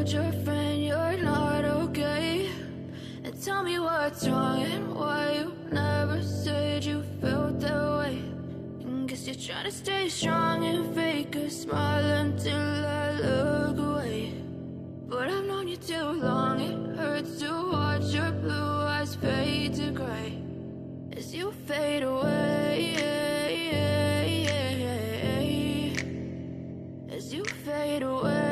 told your friend you're not okay, and tell me what's wrong and why you never said you felt that way. And guess you're trying to stay strong and fake a smile until I look away. But I've known you too long, it hurts to watch your blue eyes fade to gray as you fade away, as you fade away.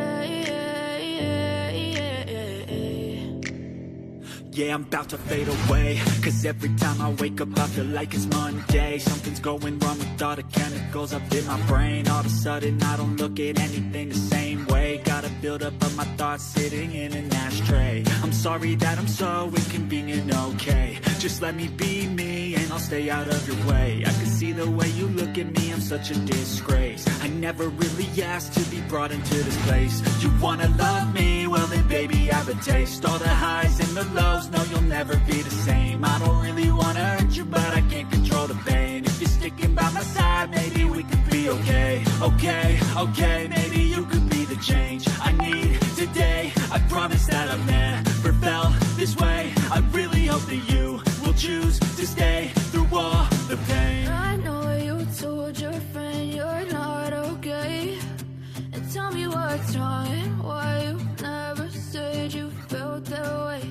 Yeah, I'm about to fade away, cause every time I wake up I feel like it's Monday. Something's going wrong with all the chemicals up in my brain. All of a sudden I don't look at anything the same way. Gotta build up of my thoughts sitting in an ashtray. I'm sorry that I'm so inconvenient, okay. Just let me be me and I'll stay out of your way. I can see the way you look at me, I'm such a disgrace. I never really asked to be brought into this place. You wanna love me? Well then baby I have a taste. All the highs and the lows, no you'll never be the same. I don't really wanna hurt you but I can't control the pain. If you're sticking by my side maybe we could be okay. Okay, maybe you could be the change I need today. I promise that I've never felt this way. I really hope that you will choose to stay through all the pain. I know you told your friend you're not okay, and tell me what's wrong and why you never said you felt that way.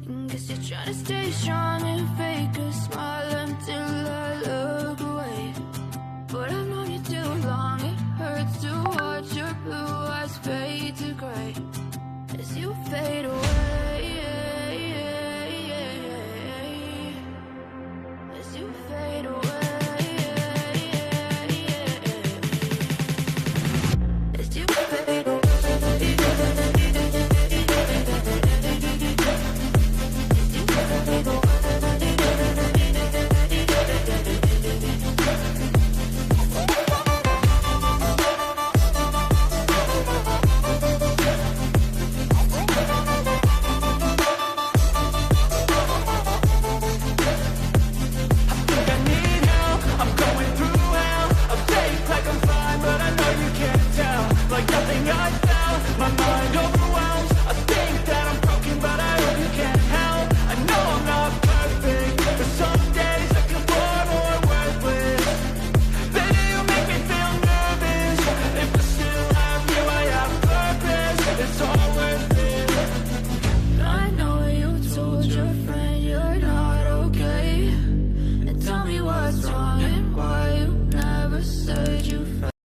And guess you're trying to stay strong